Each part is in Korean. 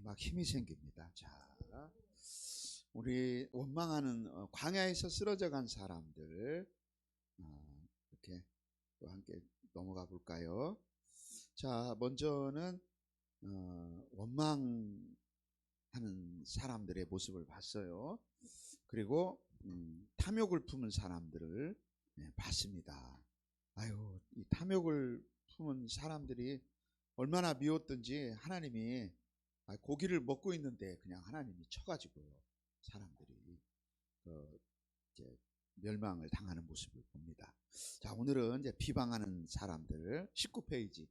막 힘이 생깁니다. 자, 우리 원망하는 광야에서 쓰러져 간 사람들 이렇게 또 함께 넘어가 볼까요? 자, 먼저는 원망하는 사람들의 모습을 봤어요. 그리고 탐욕을 품은 사람들을 봤습니다. 아유, 이 탐욕을 품은 사람들이 얼마나 미웠던지 하나님이 고기를 먹고 있는데 그냥 하나님이 쳐가지고요, 사람들이 이제 멸망을 당하는 모습을 봅니다. 자, 오늘은 이제 비방하는 사람들 19페이지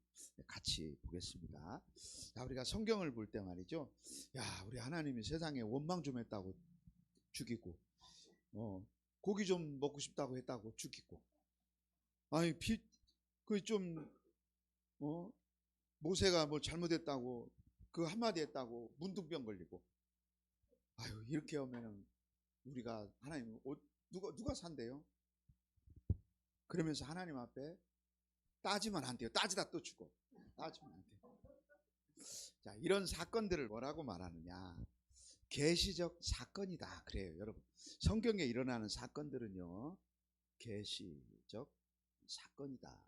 같이 보겠습니다. 자, 우리가 성경을 볼 때 말이죠, 야, 우리 하나님이 세상에 원망 좀 했다고 죽이고, 고기 좀 먹고 싶다고 했다고 죽이고, 아니 모세가 뭘 잘못했다고 그 한마디 했다고 문둥병 걸리고, 아유, 이렇게 하면은 우리가 하나님 누가 산대요? 그러면서 하나님 앞에 따지면 안 돼요. 따지다 또 죽어. 따지면 안 돼요. 자, 이런 사건들을 뭐라고 말하느냐? 계시적 사건이다 그래요, 여러분. 성경에 일어나는 사건들은요, 계시적 사건이다.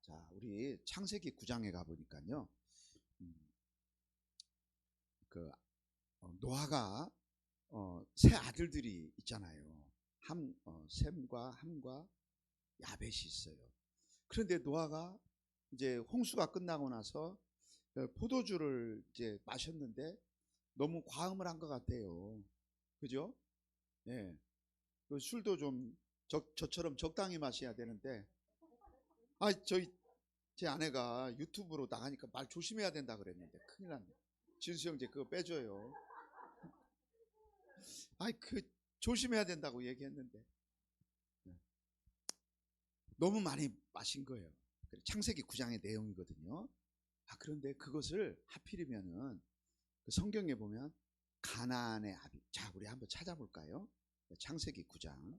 자, 우리 창세기 9장에 가보니까요, 노아가 세 아들들이 있잖아요. 셈과 함과 야벳이 있어요. 그런데 노아가 이제 홍수가 끝나고 나서 포도주를 이제 마셨는데 너무 과음을 한 것 같아요. 그죠? 예. 그 술도 좀 저처럼 적당히 마셔야 되는데, 제 아내가 유튜브로 나가니까 말 조심해야 된다 그랬는데 큰일 났네. 진수 형제 그거 빼줘요. 조심해야 된다고 얘기했는데 너무 많이 마신 거예요. 창세기 9장의 내용이거든요. 그런데 그것을 하필이면은 그 성경에 보면 가나안의 아비. 자, 우리 한번 찾아볼까요? 창세기 9장.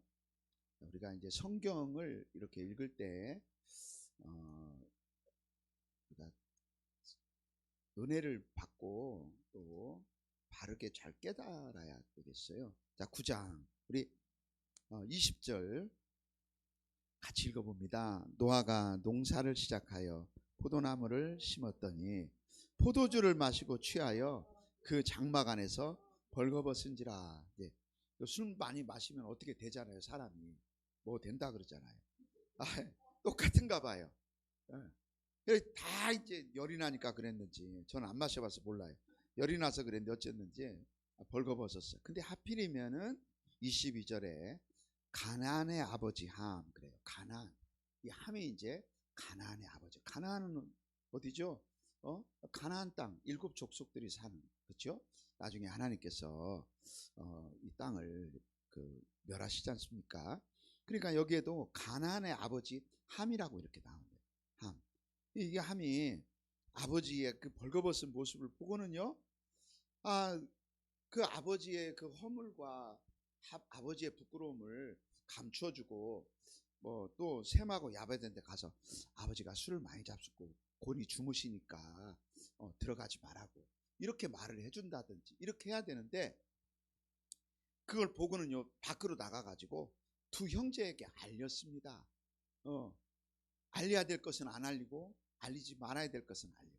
우리가 이제 성경을 이렇게 읽을 때 우리가 은혜를 받고 또 바르게 잘 깨달아야 되겠어요. 자, 9장 우리 20절 같이 읽어봅니다. 노아가 농사를 시작하여 포도나무를 심었더니 포도주를 마시고 취하여 그 장막 안에서 벌거벗은지라. 술 많이 마시면 어떻게 되잖아요, 사람이. 뭐 된다 그러잖아요. 똑같은가 봐요. 다 이제 열이 나니까 그랬는지, 저는 안 마셔봐서 몰라요. 열이 나서 그랬는데 어쨌는지 벌거벗었어요. 근데 하필이면은 22절에 가나안의 아버지 함 그래요. 가나안. 이 함이 이제 가나안의 아버지. 가나안은 어디죠? 가나안 땅, 7 족속들이 사는, 그렇죠? 나중에 하나님께서 이 땅을 멸하시지 않습니까? 그러니까 여기에도 가나안의 아버지 함이라고 이렇게 나옵니다. 함. 이게 함이 아버지의 그 벌거벗은 모습을 보고는요, 그 아버지의 그 허물과 아버지의 부끄러움을 감추어주고, 뭐 또 셈하고 야베된 데 가서 아버지가 술을 많이 잡수고 곤히 주무시니까 들어가지 말라고 이렇게 말을 해준다든지 이렇게 해야 되는데, 그걸 보고는요 밖으로 나가가지고 두 형제에게 알렸습니다. 알려야 될 것은 안 알리고 알리지 말아야 될 것은 알리고.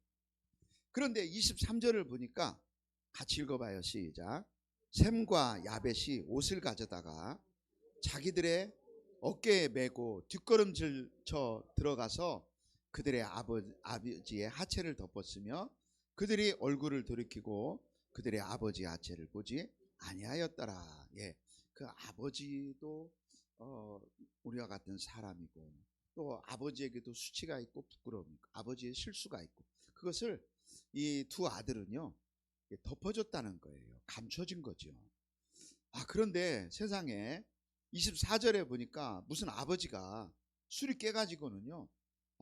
그런데 23절을 보니까 같이 읽어봐요. 시작. 셈과 야벳이 옷을 가져다가 자기들의 어깨에 메고 뒷걸음질 쳐 들어가서 그들의 아버지의 하체를 덮었으며 그들이 얼굴을 돌이키고 그들의 아버지의 하체를 보지 아니하였더라. 예, 그 아버지도 우리와 같은 사람이고 또 아버지에게도 수치가 있고 부끄러움이 있고 아버지의 실수가 있고, 그것을 이 두 아들은요 덮어줬다는 거예요. 감춰진 거죠. 그런데 세상에 24절에 보니까 무슨 아버지가 술이 깨가지고는요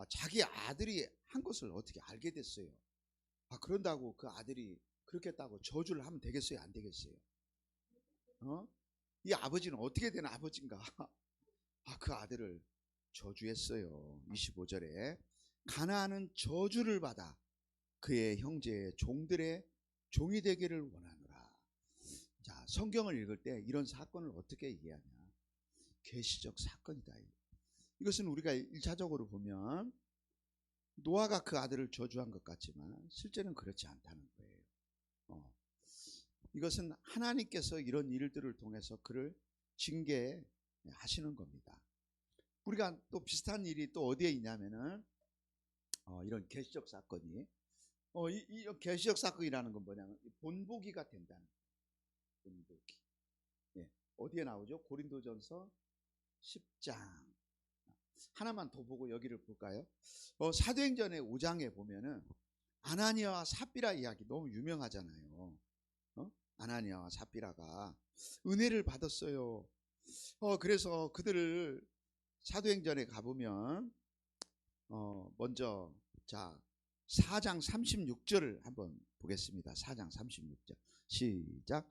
자기 아들이 한 것을 어떻게 알게 됐어요. 그런다고 그 아들이 그렇게 했다고 저주를 하면 되겠어요, 안 되겠어요? 이 아버지는 어떻게 된 아버지인가? 그 아들을 저주했어요. 25절에 가나안은 저주를 받아 그의 형제의 종들의 종이 되기를 원하노라. 자, 성경을 읽을 때 이런 사건을 어떻게 이해하냐? 계시적 사건이다. 이것은 우리가 1차적으로 보면 노아가 그 아들을 저주한 것 같지만 실제는 그렇지 않다는 거예요. 이것은 하나님께서 이런 일들을 통해서 그를 징계하시는 겁니다. 우리가 또 비슷한 일이 또 어디에 있냐면은 이런 계시적 사건이 이 계시적 사건이라는 건 뭐냐면 본보기가 된다는 거예요. 본보기. 예, 어디에 나오죠? 고린도전서 10장. 하나만 더 보고 여기를 볼까요? 사도행전의 5장에 보면은 아나니아와 삽비라 이야기 너무 유명하잖아요. 아나니아와 삽비라가 은혜를 받았어요. 그래서 그들을 사도행전에 가보면 먼저 자 4장 36절을 한번 보겠습니다. 4장 36절 시작.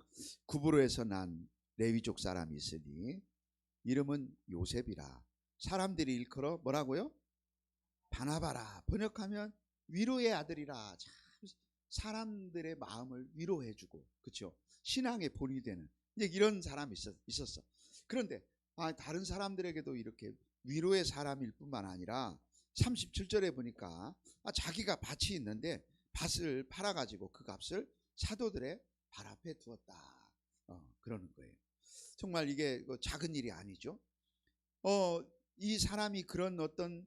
구브로에서 난 레위족 사람이 있으니 이름은 요셉이라. 사람들이 일컬어 뭐라고요? 바나바라. 번역하면 위로의 아들이라. 참 사람들의 마음을 위로해주고, 그렇죠? 신앙의 본이 되는 이제 이런 사람이 있었어. 그런데 다른 사람들에게도 이렇게 위로의 사람일 뿐만 아니라 37절에 보니까 자기가 밭이 있는데 밭을 팔아가지고 그 값을 사도들의 발 앞에 두었다. 그러는 거예요. 정말 이게 작은 일이 아니죠. 이 사람이 그런 어떤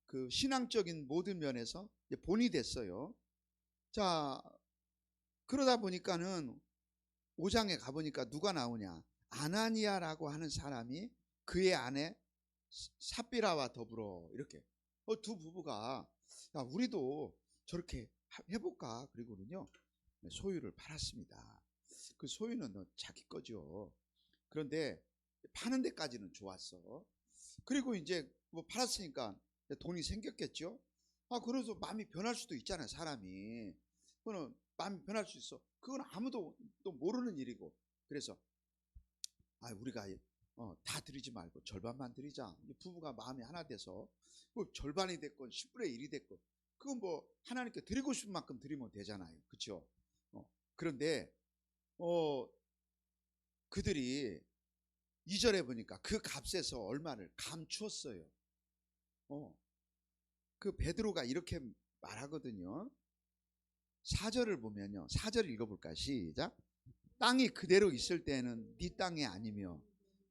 그 신앙적인 모든 면에서 본이 됐어요. 자, 그러다 보니까는 5장에 가보니까 누가 나오냐? 아나니아라고 하는 사람이 그의 아내 삽비라와 더불어 이렇게 두 부부가 야, 우리도 저렇게 해볼까? 그리고는요 소유를 팔았습니다. 그 소유는 자기 거죠. 그런데 파는 데까지는 좋았어. 그리고 이제 뭐 팔았으니까 돈이 생겼겠죠. 그래서 마음이 변할 수도 있잖아요, 사람이. 그거는 마음이 변할 수 있어. 그건 아무도 또 모르는 일이고. 그래서 우리가 다 드리지 말고 절반만 드리자. 부부가 마음이 하나 돼서 뭐 절반이 됐건 10분의 1이 됐건 그건 뭐 하나님께 드리고 싶은 만큼 드리면 되잖아요, 그렇죠? 그런데 그들이 2절에 보니까 그 값에서 얼마를 감추었어요. 그 베드로가 이렇게 말하거든요. 4절을 보면요. 4절 읽어볼까요? 시작. 땅이 그대로 있을 때는 네 땅이 아니며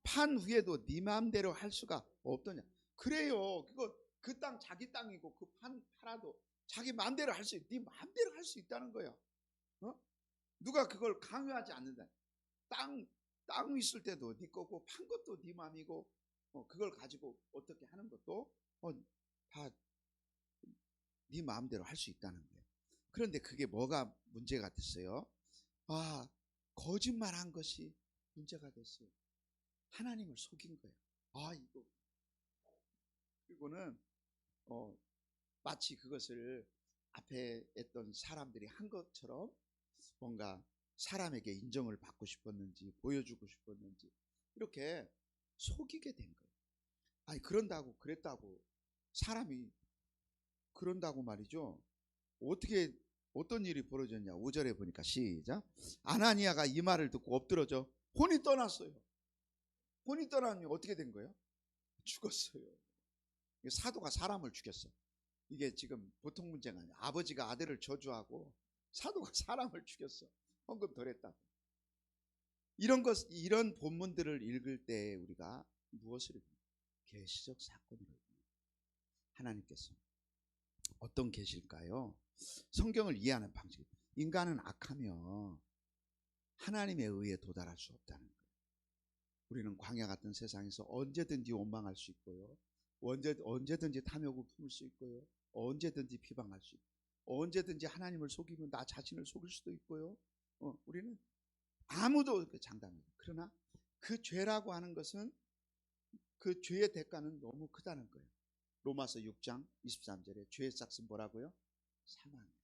판 후에도 네 마음대로 할 수가 없더냐. 그래요. 그 땅 자기 땅이고 그 팔아도 자기 마음대로 할 수 있. 네 마음대로 할 수 있다는 거예요. 누가 그걸 강요하지 않는다. 땅 있을 때도 네 거고 판 것도 네 마음이고 그걸 가지고 어떻게 하는 것도 다 네 마음대로 할 수 있다는 거예요. 그런데 그게 뭐가 문제가 됐어요? 거짓말한 것이 문제가 됐어요. 하나님을 속인 거예요. 이거 그리고는 마치 그것을 앞에 했던 사람들이 한 것처럼 뭔가 사람에게 인정을 받고 싶었는지 보여주고 싶었는지 이렇게 속이게 된 거예요. 그런다고 그랬다고 사람이 그런다고 말이죠. 어떤 일이 벌어졌냐. 5절에 보니까 시작. 아나니아가 이 말을 듣고 엎드러져 혼이 떠났어요. 혼이 떠나면 어떻게 된 거예요? 죽었어요. 사도가 사람을 죽였어. 이게 지금 보통 문제가 아니야. 아버지가 아들을 저주하고 사도가 사람을 죽였어. 헌금 덜 했다고. 이런 본문들을 읽을 때 우리가 무엇을 읽냐? 계시적 사건을 읽습니다. 하나님께서 어떤 계실까요? 성경을 이해하는 방식. 인간은 악하며 하나님에 의해 도달할 수 없다는 거예요. 우리는 광야 같은 세상에서 언제든지 원망할 수 있고요. 언제든지 탐욕을 품을 수 있고요. 언제든지 비방할 수 있고 언제든지 하나님을 속이고 나 자신을 속일 수도 있고요. 우리는 아무도 장담해요. 그러나 그 죄라고 하는 것은 그 죄의 대가는 너무 크다는 거예요. 로마서 6장 23절에 죄의 싹은 뭐라고요? 사망이에요.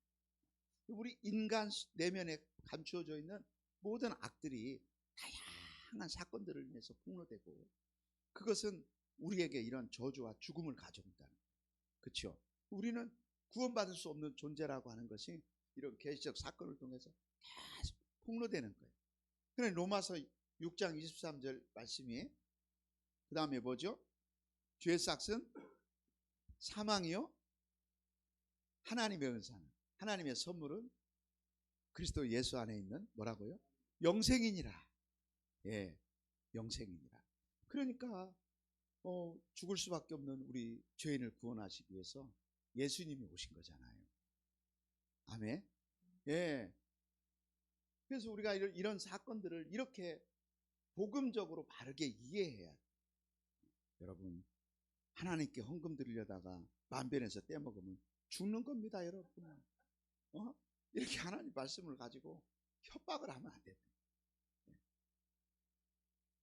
우리 인간 내면에 감추어져 있는 모든 악들이 다양한 사건들을 인해서 폭로되고 그것은 우리에게 이런 저주와 죽음을 가져온다는 거예요. 그렇죠? 우리는 구원받을 수 없는 존재라고 하는 것이 이런 계시적 사건을 통해서 계속 폭로되는 거예요. 그래 로마서 6장 23절 말씀이 그 다음에 뭐죠? 죄의 삭은 사망이요, 하나님의 은사는, 하나님의 선물은 그리스도 예수 안에 있는 뭐라고요? 영생이니라. 예, 영생이니라. 그러니까 죽을 수밖에 없는 우리 죄인을 구원하시기 위해서 예수님이 오신 거잖아요. 아멘. 예. 그래서 우리가 이런 사건들을 이렇게 복음적으로 바르게 이해해야 돼요. 여러분, 하나님께 헌금 드리려다가 만변에서 떼먹으면 죽는 겁니다, 여러분. 이렇게 하나님 말씀을 가지고 협박을 하면 안 돼요.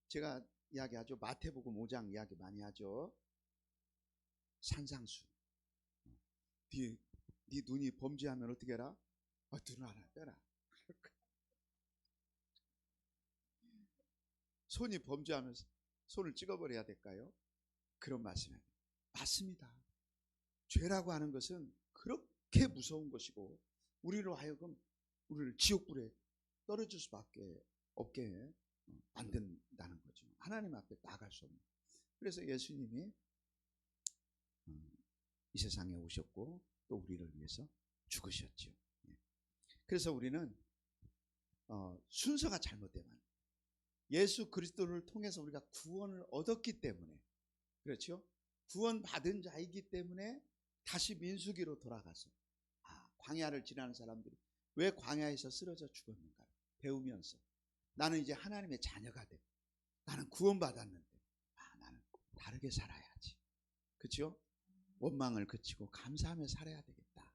제가 이야기하죠. 마태복음 5장 이야기 많이 하죠. 산상수. 네 눈이 범죄하면 어떻게 해라? 눈 하나 빼라. 손이 범죄하면 손을 찍어버려야 될까요? 그런 말씀이에요. 맞습니다. 죄라고 하는 것은 그렇게 무서운 것이고 우리로 하여금 우리를 지옥불에 떨어질 수밖에 없게 만든다는 거죠. 하나님 앞에 나갈 수 없는. 그래서 예수님이 이 세상에 오셨고 또 우리를 위해서 죽으셨죠. 그래서 우리는 순서가 잘못되면 예수 그리스도를 통해서 우리가 구원을 얻었기 때문에, 그렇죠? 구원받은 자이기 때문에 다시 민수기로 돌아가서 광야를 지나는 사람들이 왜 광야에서 쓰러져 죽었는가 배우면서 나는 이제 하나님의 자녀가 되고 나는 구원받았는데 나는 다르게 살아야지, 그렇죠? 원망을 그치고 감사하며 살아야 되겠다.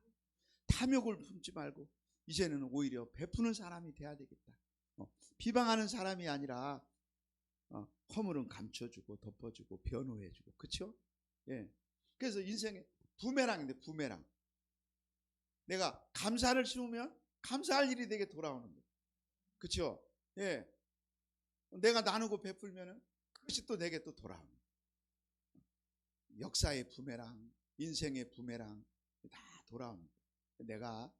탐욕을 품지 말고 이제는 오히려 베푸는 사람이 돼야 되겠다. 비방하는 사람이 아니라 허물은 감춰주고 덮어주고 변호해주고, 그렇죠? 예. 그래서 인생의 부메랑인데 부메랑. 내가 감사를 심으면 감사할 일이 되게 돌아오는 거예요. 그렇죠? 예. 내가 나누고 베풀면은 그것이 또 내게 또 돌아오는 거예요. 역사의 부메랑, 인생의 부메랑 다 돌아오는 거예요. 내가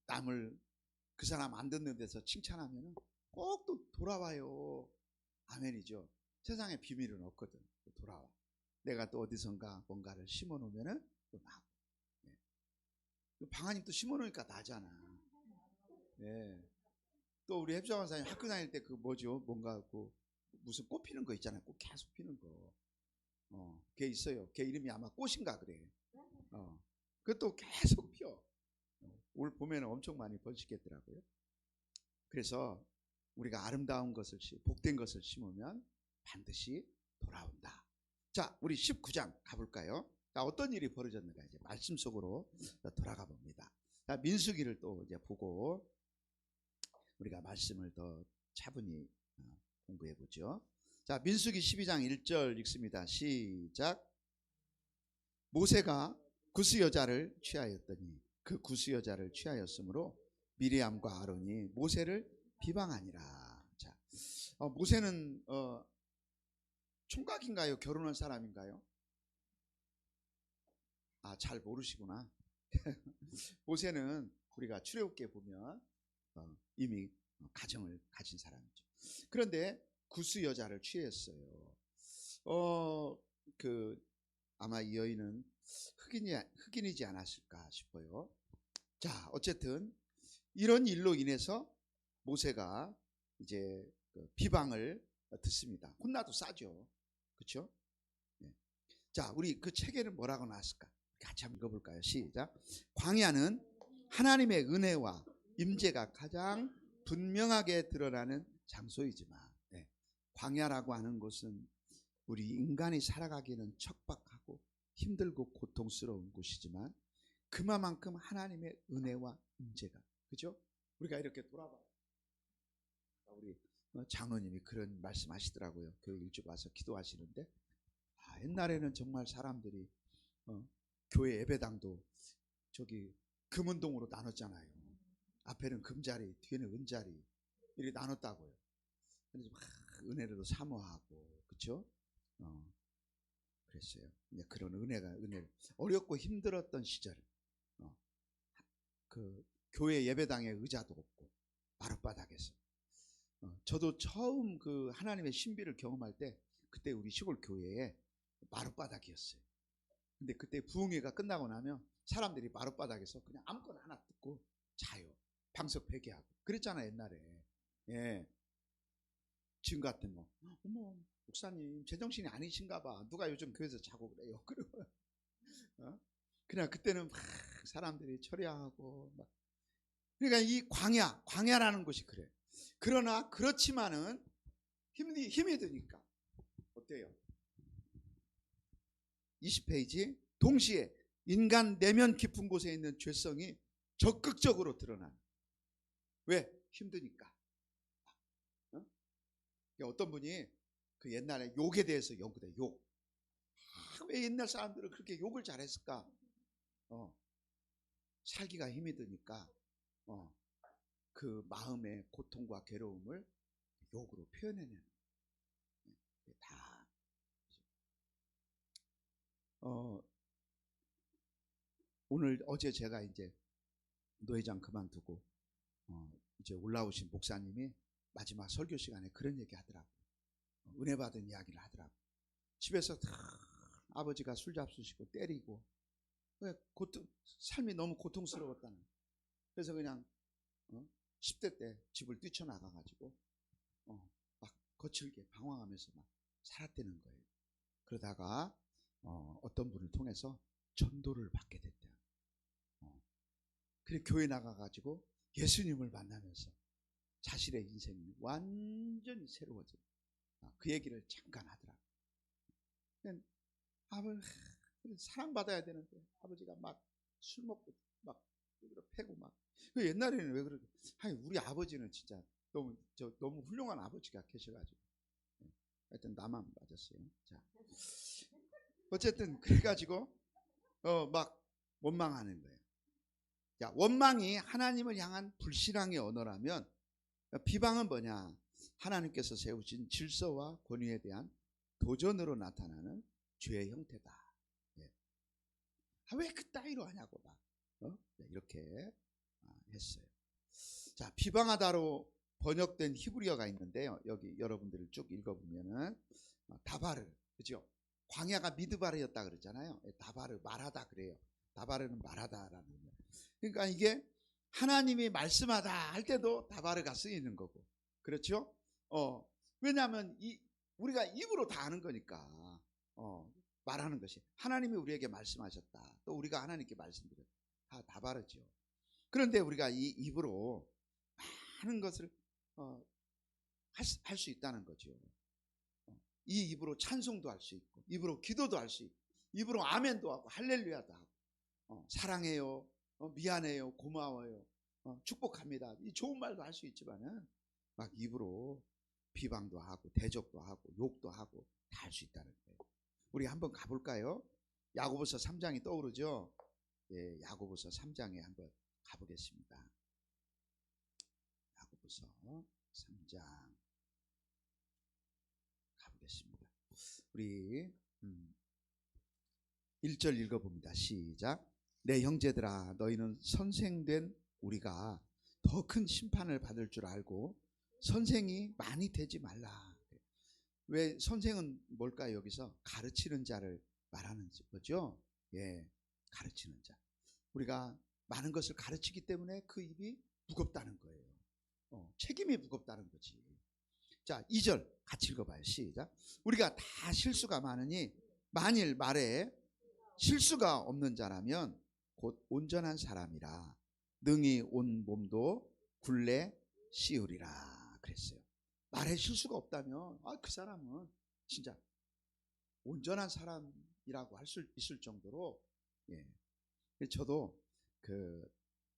남을 그 사람 안 듣는 데서 칭찬하면은 꼭 또 돌아와요. 아멘이죠. 세상에 비밀은 없거든. 돌아와. 내가 또 어디선가 뭔가를 심어 놓으면은 또 나고. 네. 방아님 또 심어 놓으니까 나잖아. 네. 또 우리 heb자원사님 학교 다닐 때 그 뭐죠? 뭔가 그 무슨 꽃 피는 거 있잖아요. 꽃 계속 피는 거. 걔 있어요. 걔 이름이 아마 꽃인가 그래. 그것도 계속 피어. 올 봄에는 엄청 많이 번식했더라고요. 그래서 우리가 아름다운 것을, 복된 것을 심으면 반드시 돌아온다. 자, 우리 19장 가볼까요? 자, 어떤 일이 벌어졌는가 이제 말씀 속으로 돌아가 봅니다. 자, 민수기를 또 이제 보고 우리가 말씀을 더 차분히 공부해 보죠. 자, 민수기 12장 1절 읽습니다. 시작. 모세가 구스 여자를 취하였더니 그 구스 여자를 취하였으므로 미리암과 아론이 모세를 비방하니라. 자, 모세는 총각인가요? 결혼한 사람인가요? 잘 모르시구나. 모세는 우리가 출애굽기에 보면 이미 가정을 가진 사람이죠. 그런데 구스 여자를 취했어요. 아마 이 여인은 흑인이지 않았을까 싶어요. 자, 어쨌든 이런 일로 인해서 모세가 이제 비방을 듣습니다. 혼나도 싸죠. 그렇죠? 네. 자, 우리 그 책에는 뭐라고 나왔을까? 같이 한번 읽어볼까요? 시작. 광야는 하나님의 은혜와 임재가 가장 분명하게 드러나는 장소이지만, 네. 광야라고 하는 곳은 우리 인간이 살아가기에는 척박하고 힘들고 고통스러운 곳이지만 그만큼 하나님의 은혜와 임재가, 그죠? 우리가 이렇게 돌아봐. 우리 장로님이 그런 말씀하시더라고요. 교회 일찍 와서 기도하시는데, 옛날에는 정말 사람들이 교회 예배당도 저기 금은동으로 나눴잖아요. 앞에는 금자리, 뒤에는 은자리 이렇게 나눴다고요. 그래서 막 은혜를 사모하고, 그렇죠? 그랬어요. 그런 은혜를 어렵고 힘들었던 시절, 그 교회 예배당에 의자도 없고 마룻바닥에서. 저도 처음 그 하나님의 신비를 경험할 때 그때 우리 시골 교회에 마룻바닥이었어요. 근데 그때 부흥회가 끝나고 나면 사람들이 마룻바닥에서 그냥 아무거나 하나 뜯고 자요. 방석 베개하고. 그랬잖아 옛날에. 예. 지금 같은 뭐 어머 목사님 제정신이 아니신가 봐. 누가 요즘 교회에서 자고 그래요. 그러고 그냥 그때는 막 사람들이 철야하고 막. 그러니까 이 광야라는 것이 그래. 그러나 그렇지만은 힘이 드니까 어때요? 20페이지. 동시에 인간 내면 깊은 곳에 있는 죄성이 적극적으로 드러나는. 왜? 힘드니까. 어떤 분이 그 옛날에 욕에 대해서 연구돼. 욕. 왜 옛날 사람들은 그렇게 욕을 잘했을까? 살기가 힘이 드니까 그 마음의 고통과 괴로움을 욕으로 표현해내는. 다 오늘 어제 제가 이제 노회장 그만두고 이제 올라오신 목사님이 마지막 설교 시간에 그런 얘기 하더라고요. 은혜 받은 이야기를 하더라고요. 집에서 다 아버지가 술 잡수시고 때리고 삶이 너무 고통스러웠다는. 그래서 그냥 10대 때 집을 뛰쳐나가가지고 막 거칠게 방황하면서 막 살았다는 거예요. 그러다가 어떤 분을 통해서 전도를 받게 됐대요. 그래 교회 나가가지고 예수님을 만나면서 자신의 인생이 완전히 새로워져. 그 얘기를 잠깐 하더라고요. 아버지 사랑받아야 되는데 아버지가 막 술 먹고 막 패고 막. 옛날에는 왜 그러게? 우리 아버지는 진짜 너무 훌륭한 아버지가 계셔가지고. 하여튼 나만 맞았어요. 자, 어쨌든 그래가지고 막 원망하는 거예요. 야, 원망이 하나님을 향한 불신앙의 언어라면 비방은 뭐냐? 하나님께서 세우신 질서와 권위에 대한 도전으로 나타나는 죄의 형태다. 예. 왜 그따위로 하냐고 막 이렇게 했어요. 자, 비방하다로 번역된 히브리어가 있는데요. 여기 여러분들을 쭉 읽어보면은 다바르, 그죠? 광야가 미드바르였다 그랬잖아요. 다바르 말하다 그래요. 다바르는 말하다라는 거예요. 그러니까 이게 하나님이 말씀하다 할 때도 다바르가 쓰이는 거고, 그렇죠? 왜냐하면 우리가 입으로 다 아는 거니까 말하는 것이 하나님이 우리에게 말씀하셨다. 또 우리가 하나님께 말씀드렸다. 다 다바르죠. 그런데 우리가 이 입으로 많은 것을 할 수 있다는 거죠. 이 입으로 찬송도 할 수 있고, 입으로 기도도 할 수 있고, 입으로 아멘도 하고 할렐루야도 하고, 사랑해요, 미안해요, 고마워요, 축복합니다. 이 좋은 말도 할 수 있지만은 막 입으로 비방도 하고 대적도 하고 욕도 하고 다 할 수 있다는 거예요. 우리 한번 가볼까요? 야고보서 3장이 떠오르죠. 예, 야고보서 3장에 한번 가보겠습니다. 야고보서 3장 가보겠습니다. 우리 1절 읽어봅니다. 시작. 내 형제들아 너희는 선생된 우리가 더 큰 심판을 받을 줄 알고 선생이 많이 되지 말라. 왜 선생은 뭘까요? 여기서 가르치는 자를 말하는 거죠. 예, 가르치는 자. 우리가 많은 것을 가르치기 때문에 그 입이 무겁다는 거예요. 책임이 무겁다는 거지. 자, 2절 같이 읽어봐요. 시작. 우리가 다 실수가 많으니 만일 말에 실수가 없는 자라면 곧 온전한 사람이라 능히 온 몸도 굴레 씌우리라 그랬어요. 말에 실수가 없다면 그 사람은 진짜 온전한 사람이라고 할 수 있을 정도로. 예. 저도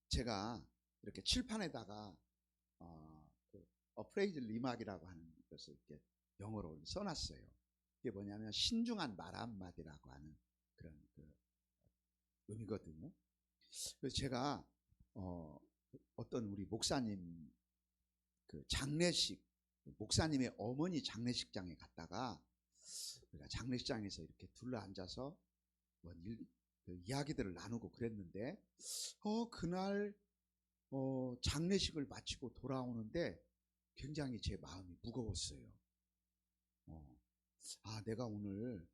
제가 이렇게 칠판에다가 그 어프레이즈 리막이라고 하는 것을 이렇게 영어로 써놨어요. 이게 뭐냐면 신중한 말 한마디라고 하는 그런 의미거든요. 그래서 제가 어떤 우리 목사님 그 장례식, 목사님의 어머니 장례식장에 갔다가 우리가 장례식장에서 이렇게 둘러앉아서 그 이야기들을 나누고 그랬는데 그날 장례식을 마치고 돌아오는데 굉장히 제 마음이 무거웠어요. 내가 오늘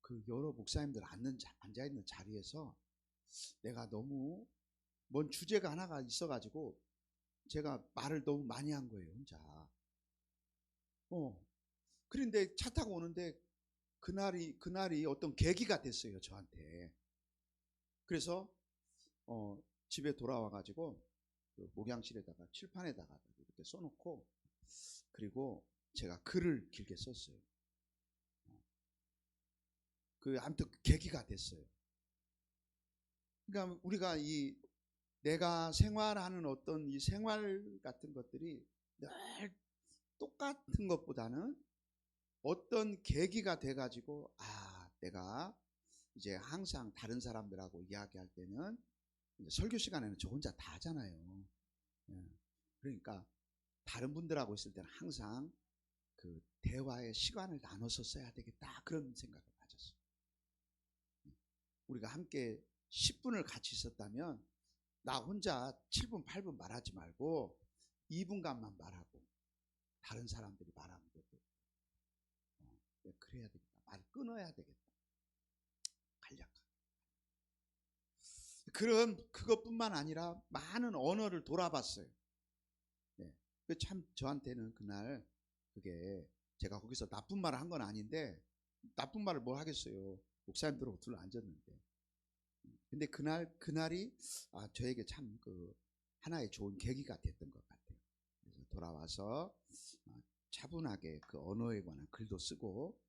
그 여러 목사님들 앉아있는 자리에서 내가 너무 뭔 주제가 하나가 있어가지고 제가 말을 너무 많이 한 거예요, 혼자. 그런데 차 타고 오는데 그날이 어떤 계기가 됐어요, 저한테. 그래서 집에 돌아와가지고 그 목양실에다가 칠판에다가 이렇게 써놓고, 그리고 제가 글을 길게 썼어요. 아무튼 계기가 됐어요. 그러니까 우리가 내가 생활하는 어떤 이 생활 같은 것들이 늘 똑같은 것보다는 어떤 계기가 돼가지고 내가 이제 항상 다른 사람들하고 이야기할 때는 설교 시간에는 저 혼자 다 하잖아요. 그러니까 다른 분들하고 있을 때는 항상 그 대화의 시간을 나눠서 써야 되겠다, 그런 생각을 가졌어요. 우리가 함께 10분을 같이 있었다면 나 혼자 7분 8분 말하지 말고 2분간만 말하고 다른 사람들이 말하면 되고, 그래야 되겠다, 말 끊어야 되겠다, 간략하게. 그것뿐만 아니라 많은 언어를 돌아봤어요. 참 저한테는 그날 그게, 제가 거기서 나쁜 말을 한 건 아닌데, 나쁜 말을 뭘 하겠어요, 목사님들하고 둘러 앉았는데. 근데 그날이 저에게 참 하나의 좋은 계기가 됐던 것 같아요. 그래서 돌아와서 차분하게 그 언어에 관한 글도 쓰고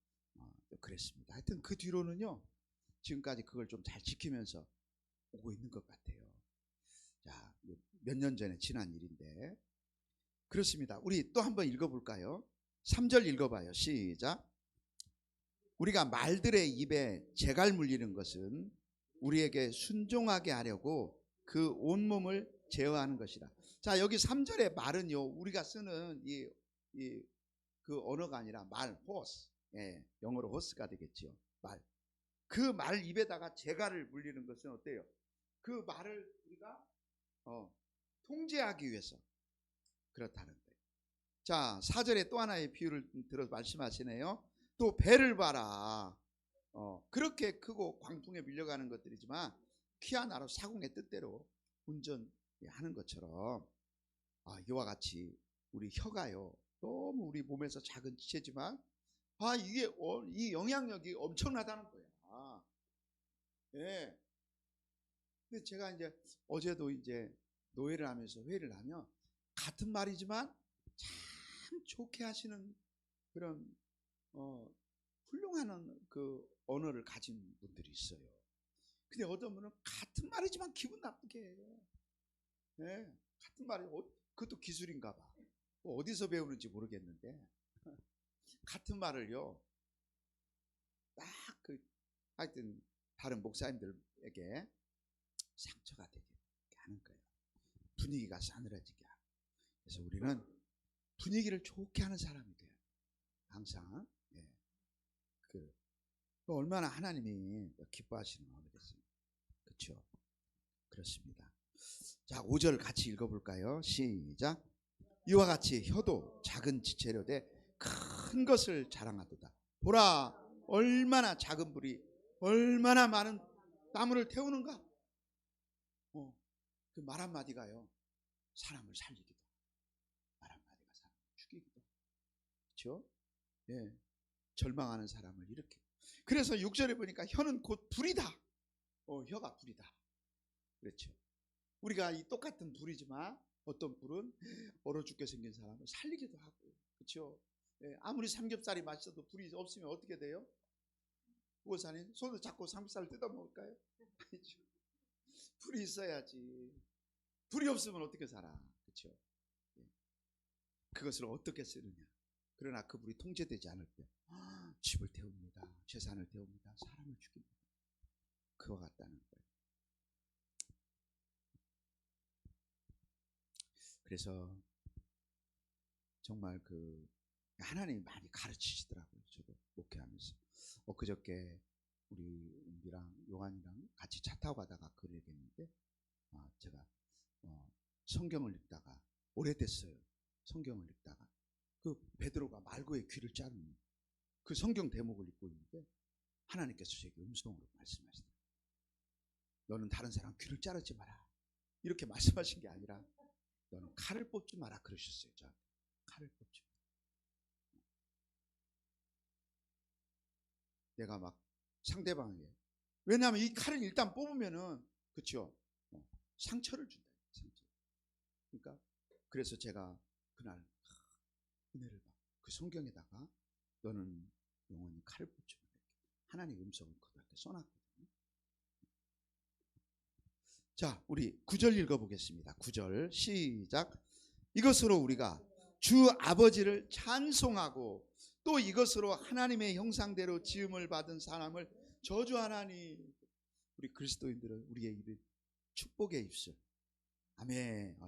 그랬습니다. 하여튼 그 뒤로는요, 지금까지 그걸 좀 잘 지키면서 오고 있는 것 같아요. 자, 몇 년 전에 지난 일인데, 그렇습니다. 우리 또 한번 읽어볼까요? 3절 읽어봐요. 시작. 우리가 말들의 입에 재갈 물리는 것은 우리에게 순종하게 하려고 그 온몸을 제어하는 것이다. 자, 여기 3절의 말은요, 우리가 쓰는 그 언어가 아니라 말, 호스. 영어로 호스가 되겠죠. 말. 그 말 입에다가 재갈을 물리는 것은 어때요? 그 말을 우리가 통제하기 위해서 그렇다는 거예요. 자, 4절에 또 하나의 비유를 들어 말씀하시네요. 또 배를 봐라. 그렇게 크고 광풍에 밀려가는 것들이지만 키와 나로 사공의 뜻대로 운전하는 것처럼, 이와 같이 우리 혀가요, 너무 우리 몸에서 작은 지체지만 이게 이 영향력이 엄청나다는 거야. 예. 근데 제가 이제 어제도 이제 노예를 하면서 회의를 하면 같은 말이지만 참 좋게 하시는 그런 훌륭한 그 언어를 가진 분들이 있어요. 근데 어떤 분은 같은 말이지만 기분 나쁘게 해요. 네, 같은 말이 그것도 기술인가 봐. 어디서 배우는지 모르겠는데 같은 말을요, 딱 하여튼 다른 목사님들에게 상처가 되게 하는 거예요. 분위기가 싸늘해지게 하고. 그래서 우리는 분위기를 좋게 하는 사람이 돼요. 항상. 얼마나 하나님이 기뻐하시는 마음이 됐습니다. 그렇죠? 그렇습니다. 자, 5절 같이 읽어볼까요? 시작. 이와 같이 혀도 작은 지체로 돼 큰 것을 자랑하도다. 보라, 얼마나 작은 불이 얼마나 많은 나무를 태우는가. 그 말 한마디가요, 사람을 살리기도, 말 한마디가 사람을 죽이기도. 그렇죠? 예, 절망하는 사람을 이렇게. 그래서 6절에 보니까 혀는 곧 불이다. 혀가 불이다. 그렇죠. 우리가 이 똑같은 불이지만 어떤 불은 얼어 죽게 생긴 사람을 살리기도 하고. 그렇죠. 예, 아무리 삼겹살이 맛있어도 불이 없으면 어떻게 돼요? 부고사님, 손을 잡고 삼겹살을 뜯어 먹을까요? 아니죠. 불이 있어야지. 불이 없으면 어떻게 살아? 그렇죠. 예. 그것을 어떻게 쓰느냐. 그러나 그 불이 통제되지 않을 때 집을 태웁니다. 재산을 태웁니다. 사람을 죽입니다. 그와 같다는 거예요. 그래서 정말 하나님이 많이 가르치시더라고요. 저도 목회하면서. 그저께 우리 은비랑 요한이랑 같이 차 타고 가다가 그 얘기했는데, 제가 성경을 읽다가, 오래됐어요. 성경을 읽다가 그 베드로가 말고의 귀를 자르는 그 성경 대목을 읽고 있는데 하나님께서 제게 음성으로 말씀하시더라고요. 너는 다른 사람 귀를 자르지 마라. 이렇게 말씀하신 게 아니라 너는 칼을 뽑지 마라 그러셨어요. 저한테. 칼을 뽑지 마라. 내가 막 상대방에게, 왜냐하면 이 칼을 일단 뽑으면은, 그렇죠, 상처를 준다. 상처. 그러니까 그래서 제가 그날 은혜를 받고 그 성경에다가 너는 영원히 칼을 뽑지 마라. 하나님의 음성을 그들한테 써놨거든요. 자, 우리 9절 읽어보겠습니다. 9절 시작. 이것으로 우리가 주 아버지를 찬송하고 또 이것으로 하나님의 형상대로 지음을 받은 사람을 저주하나니. 우리 그리스도인들은 우리의 입을 축복의 입술. 아멘.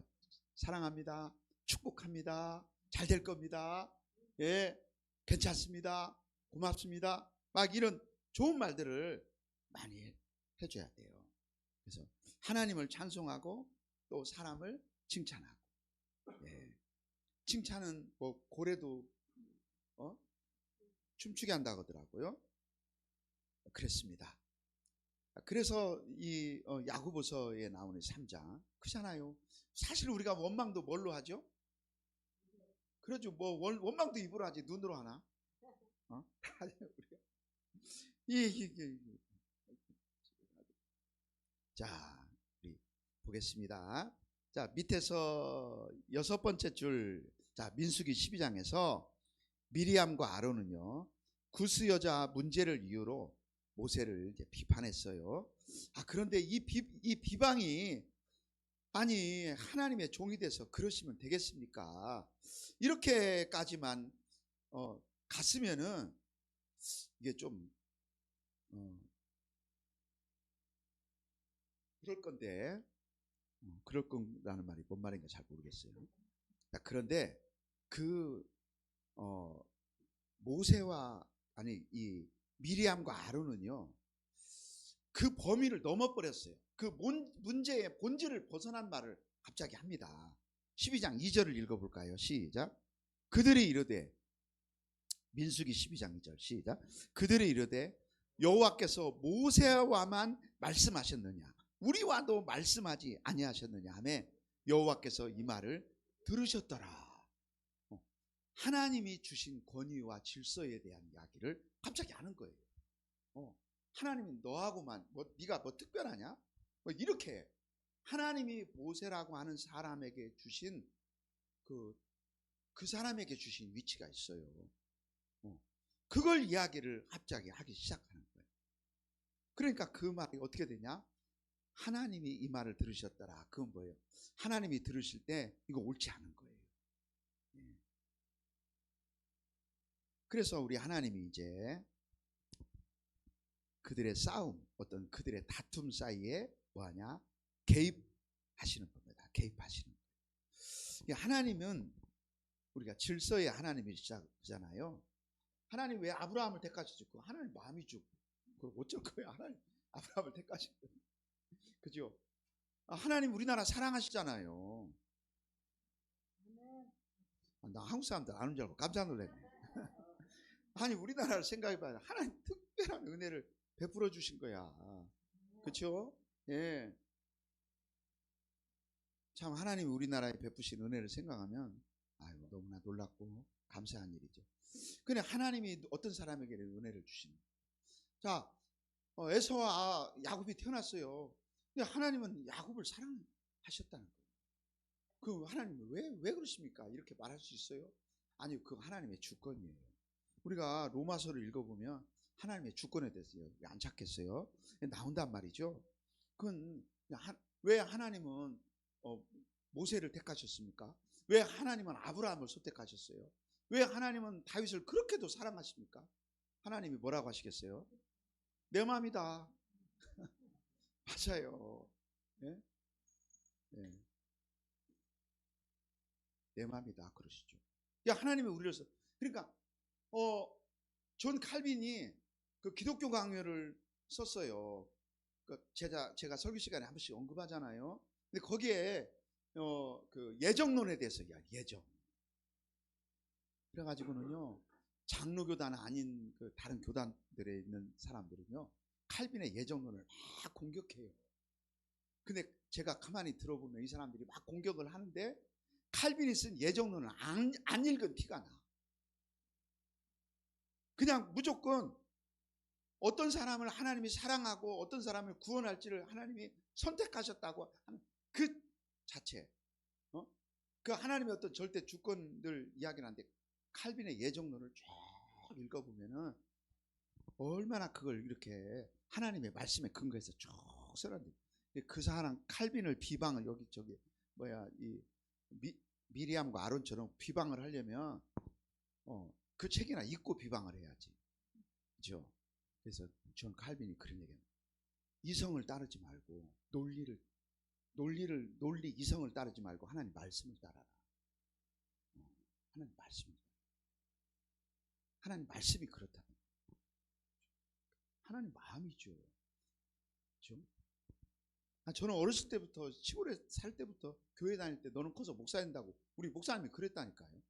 사랑합니다. 축복합니다. 잘 될 겁니다. 예, 괜찮습니다. 고맙습니다. 막 이런 좋은 말들을 많이 해줘야 돼요. 그래서 하나님을 찬송하고 또 사람을 칭찬하고. 예. 칭찬은 뭐 고래도 춤추게 한다고 하더라고요. 그랬습니다. 그래서 이 야고보서에 나오는 3장 그잖아요. 사실 우리가 원망도 뭘로 하죠? 그러죠. 뭐 원망도 입으로 하지 눈으로 하나? 자, 우리 보겠습니다. 자, 밑에서 6번째 줄, 자, 민수기 12장에서 미리암과 아론은요, 구스 여자 문제를 이유로 모세를 이제 비판했어요. 그런데 이 비방이, 아니, 하나님의 종이 돼서 그러시면 되겠습니까? 이렇게까지만 갔으면은 이게 좀 그럴 건데, 그럴 거라는 말이 뭔 말인가 잘 모르겠어요. 그런데 그 모세와, 아니, 이 미리암과 아론은요, 그 범위를 넘어버렸어요. 그 문제의 본질을 벗어난 말을 갑자기 합니다. 12장 2절을 읽어볼까요? 시작. 그들이 이르되, 민수기 12장 2절 시작. 그들이 이르되 여호와께서 모세와만 말씀하셨느냐, 우리와도 말씀하지 아니하셨느냐 하매 여호와께서 이 말을 들으셨더라. 하나님이 주신 권위와 질서에 대한 이야기를 갑자기 하는 거예요. 하나님이 너하고만 네가 뭐 특별하냐? 뭐 이렇게 하나님이 모세라고 하는 사람에게 주신 그 사람에게 주신 위치가 있어요. 그걸 이야기를 갑자기 하기 시작하는 거예요. 그러니까 그 말이 어떻게 되냐? 하나님이 이 말을 들으셨더라. 그건 뭐예요? 하나님이 들으실 때 이거 옳지 않은 거예요. 그래서 우리 하나님이 이제 그들의 싸움, 어떤 그들의 다툼 사이에 뭐하냐? 개입하시는 겁니다. 개입하시는 거예요. 하나님은 우리가 질서의 하나님이시잖아요. 하나님 왜 아브라함을 택하셨고? 하나님 마음이죠. 그럼 어쩔 거예요? 하나님 아브라함을 택하신 거예요. 그죠? 하나님 우리나라 사랑하시잖아요. 나 한국 사람들 아는 줄 알고 깜짝 놀랐네. 아니, 우리나라를 생각해봐요. 하나님 특별한 은혜를 베풀어 주신 거야. 그렇죠? 예. 참 하나님이 우리나라에 베푸신 은혜를 생각하면 아유, 너무나 놀랍고 감사한 일이죠. 근데 하나님이 어떤 사람에게는 은혜를 주시는. 자, 에서와 야곱이 태어났어요. 근데 하나님은 야곱을 사랑하셨다는 거예요. 그 하나님은 왜 그러십니까? 이렇게 말할 수 있어요? 아니, 그 하나님의 주권이에요. 우리가 로마서를 읽어보면 하나님의 주권에 대해서 안 찾겠어요? 나온단 말이죠. 그건 왜 하나님은 모세를 택하셨습니까? 왜 하나님은 아브라함을 선택하셨어요? 왜 하나님은 다윗을 그렇게도 사랑하십니까? 하나님이 뭐라고 하시겠어요? 내 마음이다. 맞아요. 네? 네. 내 마음이다 그러시죠. 하나님이 우리를 그러니까 존 칼빈이 그 기독교 강요를 썼어요. 제가 설교 시간에 한 번씩 언급하잖아요. 근데 거기에 그 예정론에 대해서 예정. 그래가지고는요, 장로교단 아닌 그 다른 교단들에 있는 사람들은요, 칼빈의 예정론을 막 공격해요. 근데 제가 가만히 들어보면 이 사람들이 막 공격을 하는데 칼빈이 쓴 예정론을 안 읽은 티가 나. 그냥 무조건 어떤 사람을 하나님이 사랑하고 어떤 사람을 구원할지를 하나님이 선택하셨다고 하는 그 자체, 그 하나님의 어떤 절대 주권들 이야기는 한데 칼빈의 예정론을 쭉 읽어보면은 얼마나 그걸 이렇게 하나님의 말씀에 근거해서 쭉 써놨는데, 그 사람 칼빈을 비방을 여기저기 이 미리암과 아론처럼 비방을 하려면 그 책이나 읽고 비방을 해야지, 그죠? 그래서 존 칼빈이 그런 얘기합니다. 이성을 따르지 말고 논리 이성을 따르지 말고 하나님 말씀을 따라라. 하나님 말씀을. 하나님 말씀이 그렇다는 거예요. 하나님 마음이죠. 그렇죠? 저는 어렸을 때부터 시골에 살 때부터 교회 다닐 때 너는 커서 목사 된다고 우리 목사님이 그랬다니까요.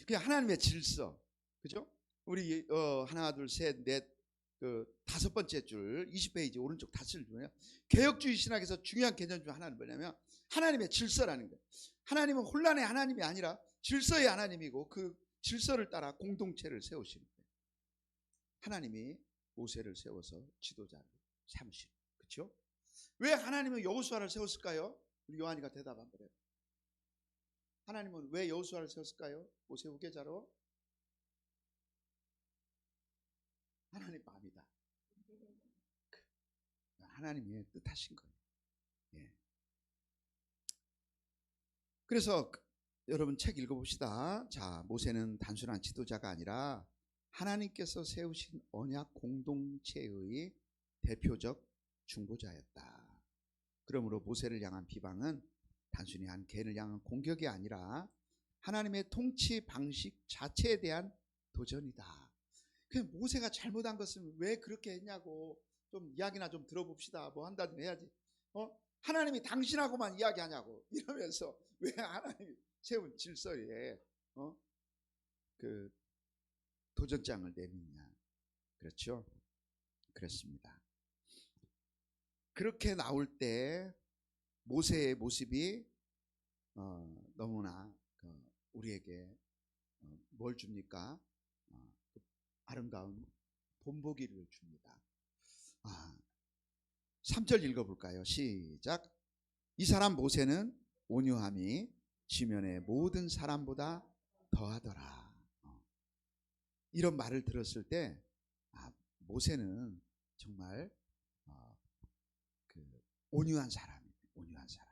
그냥 하나님의 질서, 그죠? 우리 하나 둘 셋 넷 그 다섯 번째 줄 20페이지 오른쪽 닫을 보면 개혁주의 신학에서 중요한 개념 중 하나는 뭐냐면 하나님의 질서라는 거예요. 하나님은 혼란의 하나님이 아니라 질서의 하나님이고 그 질서를 따라 공동체를 세우시는 거예요. 하나님이 모세를 세워서 지도자를 삼으시는 거예요. 그렇죠? 왜 하나님은 여호수아를 세웠을까요? 우리 요한이가 대답 한번 해요. 하나님은 왜 여호수아를 세웠을까요? 모세 후계자로. 하나님 마음이다. 하나님이 뜻하신 거예요. 예. 그래서 여러분 책 읽어봅시다. 자, 모세는 단순한 지도자가 아니라 하나님께서 세우신 언약 공동체의 대표적 중보자였다. 그러므로 모세를 향한 비방은 단순히 한 개인을 향한 공격이 아니라 하나님의 통치 방식 자체에 대한 도전이다. 그 모세가 잘못한 것은 왜 그렇게 했냐고 좀 이야기나 좀 들어봅시다. 뭐 한다든 해야지. 하나님이 당신하고만 이야기하냐고 이러면서 왜 하나님이 세운 질서에 그 도전장을 내미냐. 그렇죠? 그렇습니다. 그렇게 나올 때 모세의 모습이 너무나 우리에게 뭘 줍니까? 아름다운 본보기를 줍니다. 3절 읽어볼까요? 시작. 이 사람 모세는 온유함이 지면의 모든 사람보다 더하더라. 이런 말을 들었을 때 모세는 정말 그 온유한 사람이에요. 온유한 사람.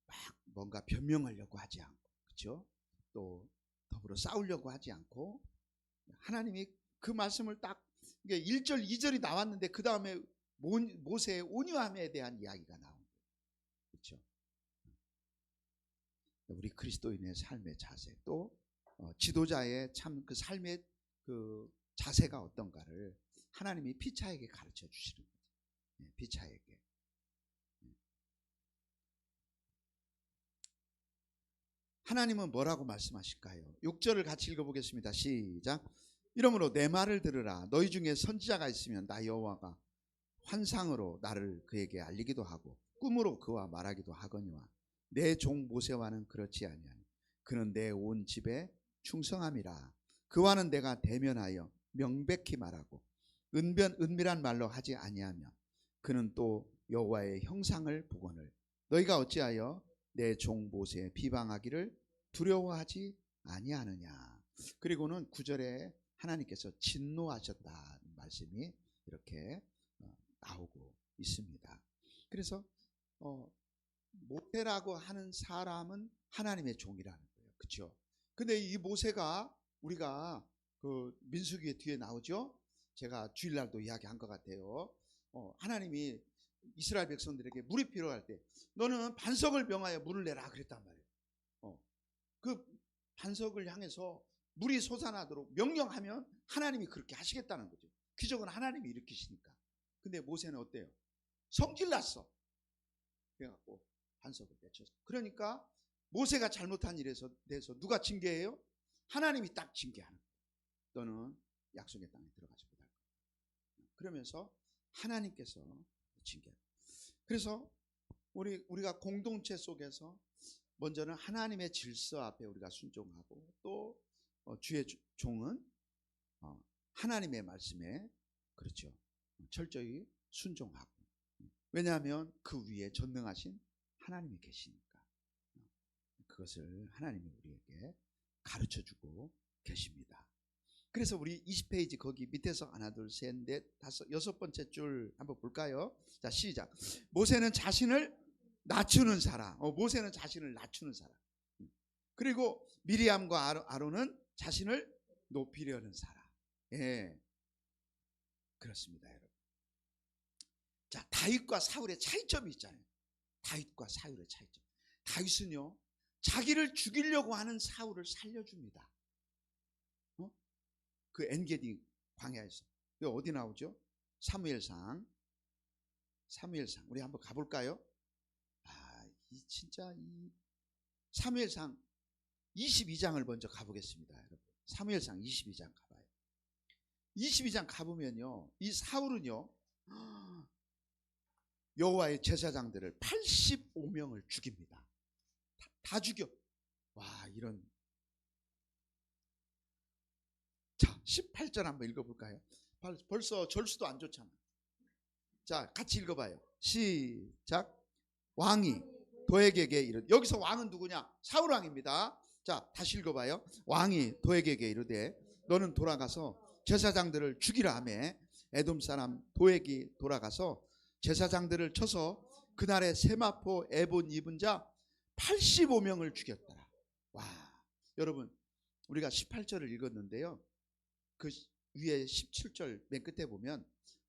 막 뭔가 변명하려고 하지 않고, 그렇죠? 또 더불어 싸우려고 하지 않고 하나님이 그 말씀을 딱 1절 2절이 나왔는데 그 다음에 모세의 온유함에 대한 이야기가 나온 거예요. 그렇죠? 우리 그리스도인의 삶의 자세, 또 지도자의 참 그 삶의 그 자세가 어떤가를 하나님이 피차에게 가르쳐 주시는 거죠. 피차에게. 하나님은 뭐라고 말씀하실까요? 6절을 같이 읽어보겠습니다. 시작. 이러므로 내 말을 들으라. 너희 중에 선지자가 있으면 나 여호와가 환상으로 나를 그에게 알리기도 하고 꿈으로 그와 말하기도 하거니와 내 종 모세와는 그렇지 아니하니 그는 내 온 집에 충성함이라. 그와는 내가 대면하여 명백히 말하고 은밀한 말로 하지 아니하며 그는 또 여호와의 형상을 보거늘 너희가 어찌하여 내 종 모세에 비방하기를 두려워하지 아니하느냐. 그리고는 9절에 하나님께서 진노하셨다는 말씀이 이렇게 나오고 있습니다. 그래서 모세라고 하는 사람은 하나님의 종이라는 거예요. 그렇죠? 근데 이 모세가 우리가 그 민수기의 뒤에 나오죠. 제가 주일날도 이야기한 것 같아요. 하나님이 이스라엘 백성들에게 물이 필요할 때 너는 반석을 명하여 물을 내라 그랬단 말이에요. 그 반석을 향해서 물이 솟아나도록 명령하면 하나님이 그렇게 하시겠다는 거죠. 기적은 하나님이 일으키시니까. 근데 모세는 어때요? 성질 났어. 그래갖고 반석을 내쳤어. 그러니까 모세가 잘못한 일에서 대해서 누가 징계해요? 하나님이 딱 징계하는 거예요. 너는 약속의 땅에 들어가지 못할 거야. 그러면서 하나님께서 징계해요. 그래서 우리가 공동체 속에서 먼저는 하나님의 질서 앞에 우리가 순종하고, 또 주의 종은 하나님의 말씀에, 그렇죠, 철저히 순종하고. 왜냐하면 그 위에 전능하신 하나님이 계시니까. 그것을 하나님이 우리에게 가르쳐주고 계십니다. 그래서 우리 20페이지 거기 밑에서 하나, 둘, 셋, 넷, 다섯, 여섯 번째 줄 한번 볼까요? 자, 시작. 모세는 자신을 낮추는 사람. 모세는 자신을 낮추는 사람. 그리고 미리암과 아론은 자신을 높이려는 사람. 예, 그렇습니다, 여러분. 자, 다윗과 사울의 차이점이 있잖아요. 다윗과 사울의 차이점. 다윗은요, 자기를 죽이려고 하는 사울을 살려줍니다. 그 엔게디 광야에서. 이거 어디 나오죠? 사무엘상 우리 한번 가볼까요? 진짜 이 사무엘상 22장을 먼저 가보겠습니다, 여러분. 사무엘상 22장 가봐요. 22장 가보면요, 이 사울은요, 여호와의 제사장들을 85명을 죽입니다. 다 죽여. 와, 이런. 자, 18절 한번 읽어볼까요? 벌써 절수도 안 좋잖아. 자, 같이 읽어봐요. 시작. 왕이 도액에게 이르되, 여기서 왕은 누구냐? 사울 왕입니다. 자, 다시 읽어봐요. 왕이 도액에게 이르되 너는 돌아가서 제사장들을 죽이라 하매, 에돔 사람 도액이 돌아가서 제사장들을 쳐서 그날에 세마포 에본 입은 자 85명을 죽였더라. 와, 여러분, 우리가 18절을 읽었는데요, 그 위에 17절 맨 끝에 보면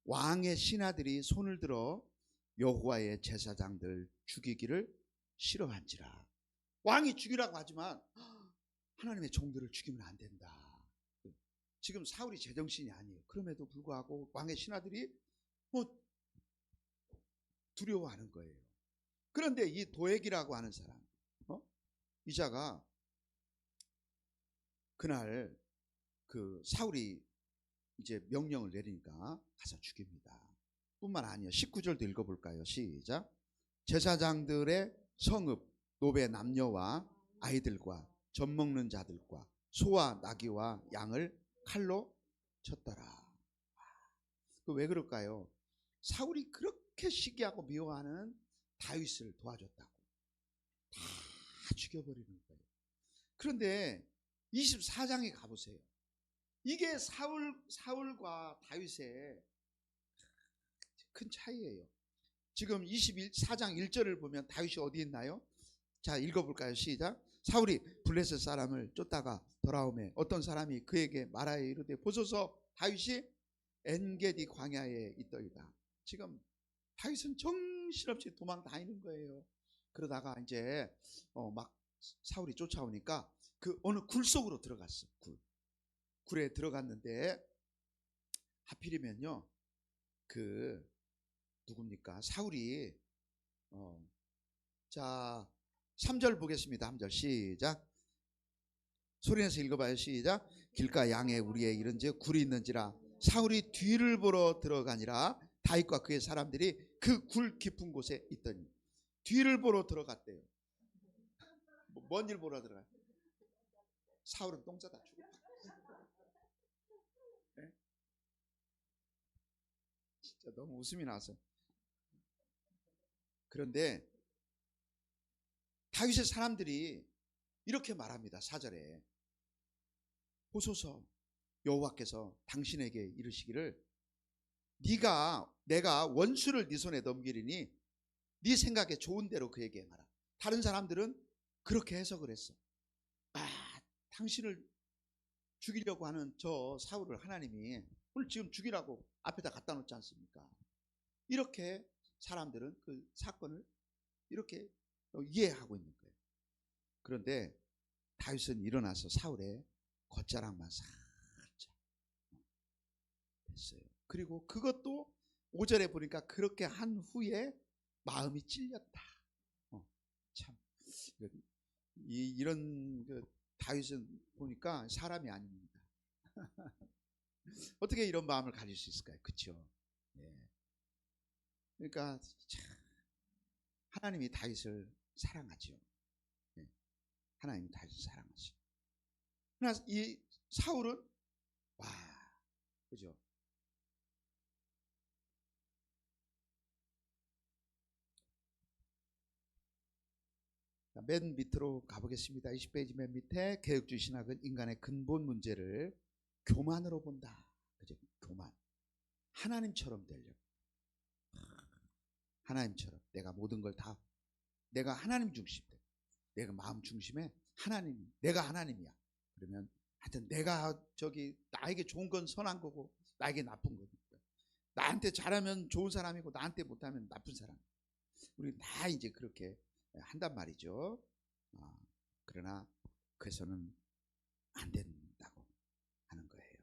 왕의 신하들이 손을 들어 여호와의 제사장들 죽이기를 싫어한지라. 왕이 죽이라고 하지만 하나님의 종들을 죽이면 안 된다. 지금 사울이 제정신이 아니에요. 그럼에도 불구하고 왕의 신하들이 두려워하는 거예요. 그런데 이 도액이라고 하는 사람, 이 자가 그날 그 사울이 이제 명령을 내리니까 가서 죽입니다. 뿐만 아니에요. 19절도 읽어볼까요? 시작. 제사장들의 성읍 노베 남녀와 아이들과 젖 먹는 자들과 소와 나귀와 양을 칼로 쳤더라. 왜 그럴까요? 사울이 그렇게 시기하고 미워하는 다윗을 도와줬다고 다 죽여버리는 거예요. 그런데 24장에 가보세요. 이게 사울과 다윗의 큰 차이예요. 지금 24장 1절을 보면 다윗이 어디 있나요? 자, 읽어볼까요? 시작. 사울이 블레셋 사람을 쫓다가 돌아오매 어떤 사람이 그에게 말하여 이르되 보소서 다윗이 엔게디 광야에 있더이다. 지금 다윗은 정신없이 도망 다니는 거예요. 그러다가 이제 막 사울이 쫓아오니까 그 어느 굴 속으로 들어갔어. 굴에 들어갔는데 하필이면요, 그 누굽니까? 사울이 자, 3절 보겠습니다. 3절 시작. 소리내서 읽어봐요. 시작. 길가 양에 우리의 이른즉 굴이 있는지라 사울이 뒤를 보러 들어가니라. 다윗과 그의 사람들이 그 굴 깊은 곳에 있더니. 뒤를 보러 들어갔대요. 뭔 일 보러 들어가요? 사울은 똥 싸다 죽었다. 네? 진짜 너무 웃음이 나서. 그런데 다윗의 사람들이 이렇게 말합니다. 4절에 보소서 여호와께서 당신에게 이르시기를 내가 원수를 네 손에 넘기리니 네 생각에 좋은 대로 그에게 말하라. 다른 사람들은 그렇게 해석을 했어. 당신을 죽이려고 하는 저 사울을 하나님이 오늘 지금 죽이라고 앞에다 갖다 놓지 않습니까? 이렇게 사람들은 그 사건을 이렇게 이해하고 있는 거예요. 그런데 다윗은 일어나서 사울의 겉자락만 살짝 했어요. 그리고 그것도 5절에 보니까 그렇게 한 후에 마음이 찔렸다. 참 이런 그 다윗은 보니까 사람이 아닙니다. 어떻게 이런 마음을 가질 수 있을까요? 그렇죠? 예. 그러니까 참 하나님이 다윗을 사랑하죠. 예. 하나님이 다윗을 사랑하죠. 그러나 이 사울은 와, 그죠? 맨 밑으로 가보겠습니다. 20페이지 맨 밑에 개혁주의 신학은 인간의 근본 문제를 교만으로 본다. 그죠? 교만. 하나님처럼 되려고. 하나님처럼 내가 모든 걸 다 내가 하나님 중심, 내가 마음 중심에 하나님, 내가 하나님이야. 그러면 하여튼 내가 저기 나에게 좋은 건 선한 거고 나에게 나쁜 거니까. 나한테 잘하면 좋은 사람이고 나한테 못하면 나쁜 사람. 우리 다 이제 그렇게 한단 말이죠. 그러나 그래서는 안 된다고 하는 거예요.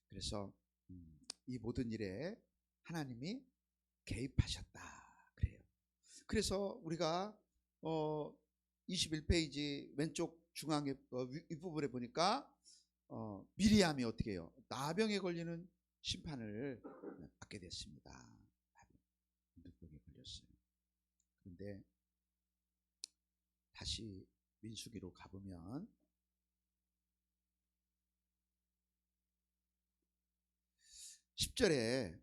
그래서 이 모든 일에 하나님이 개입하셨다 그래요. 그래서 우리가 21페이지 왼쪽 중앙에 윗부분에 보니까 미리암이 어떻게 해요? 나병에 걸리는 심판을 받게 됐습니다. 나병에 걸렸어요. 그런데 다시 민수기로 가보면 10절에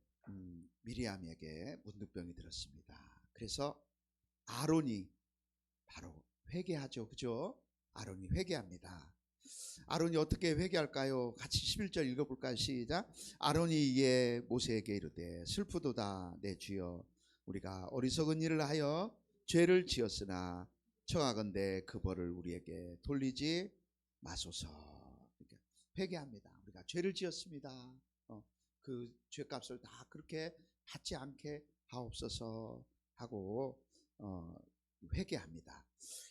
미리암에게 문둥병이 들었습니다. 그래서 아론이 바로 회개하죠. 그죠? 아론이 회개합니다. 아론이 어떻게 회개할까요? 같이 11절 읽어볼까요? 시작. 아론이 이에 모세에게 이르되 슬프도다 내 주여 우리가 어리석은 일을 하여 죄를 지었으나 청하건대 그 벌을 우리에게 돌리지 마소서. 회개합니다. 우리가 죄를 지었습니다. 그 죄값을 다 그렇게 받지 않게 하옵소서 하고 회개합니다.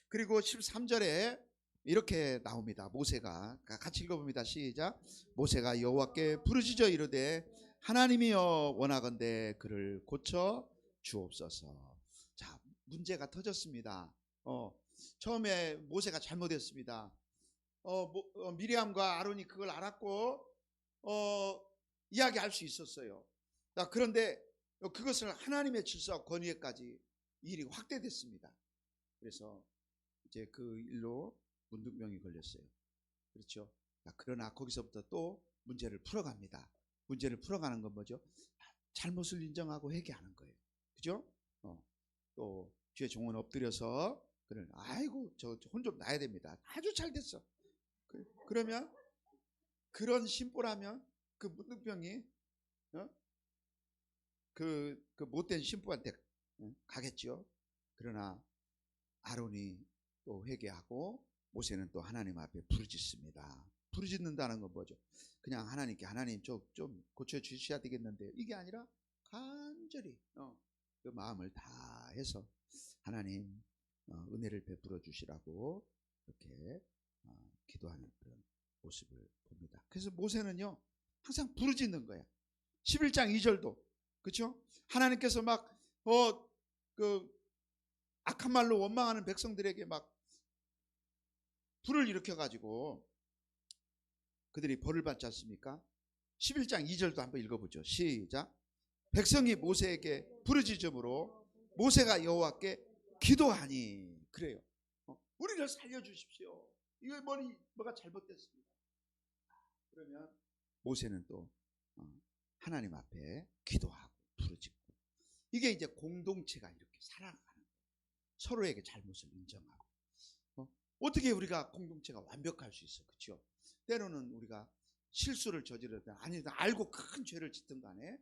그리고 13절에 이렇게 나옵니다. 모세가 같이 읽어봅니다. 시작. 모세가 여호와께 부르짖어 이르되 하나님이여 원하건대 그를 고쳐 주옵소서. 자, 문제가 터졌습니다. 처음에 모세가 잘못했습니다. 미리암과 아론이 그걸 알았고 이야기할 수 있었어요. 그런데 그것을 하나님의 질서와 권위에까지 일이 확대됐습니다. 그래서 이제 그 일로 문둥병이 걸렸어요. 그렇죠? 그러나 거기서부터 또 문제를 풀어갑니다. 문제를 풀어가는 건 뭐죠? 잘못을 인정하고 회개하는 거예요. 그죠? 또 주의 종은 엎드려서 그는 아이고 저 혼 좀 나야 됩니다. 아주 잘 됐어. 그러면 그런 심보라면 그 문둥병이 그 못된 신부한테 가겠죠. 그러나 아론이 또 회개하고 모세는 또 하나님 앞에 부르짖습니다. 부르짖는다는 건 뭐죠? 그냥 하나님께 하나님 좀 고쳐주셔야 되겠는데 이게 아니라 간절히 그 마음을 다해서 하나님 은혜를 베풀어 주시라고 이렇게 기도하는 그런 모습을 봅니다. 그래서 모세는요 항상 부르짖는 거야. 11장 2절도 그렇죠? 하나님께서 막 악한 말로 원망하는 백성들에게 막 불을 일으켜 가지고 그들이 벌을 받지 않습니까? 11장 2절도 한번 읽어보죠. 시작. 백성이 모세에게 부르짖음으로 모세가 여호와께 기도하니 그래요. 우리를 살려주십시오. 이거 뭐가 잘못됐습니다. 그러면 모세는 또 하나님 앞에 기도하고 부르짖고 이게 이제 공동체가 이렇게 살아가는 거예요. 서로에게 잘못을 인정하고 어떻게 우리가 공동체가 완벽할 수 있어? 그렇죠? 때로는 우리가 실수를 저지르든 아니든 알고 큰 죄를 짓든 간에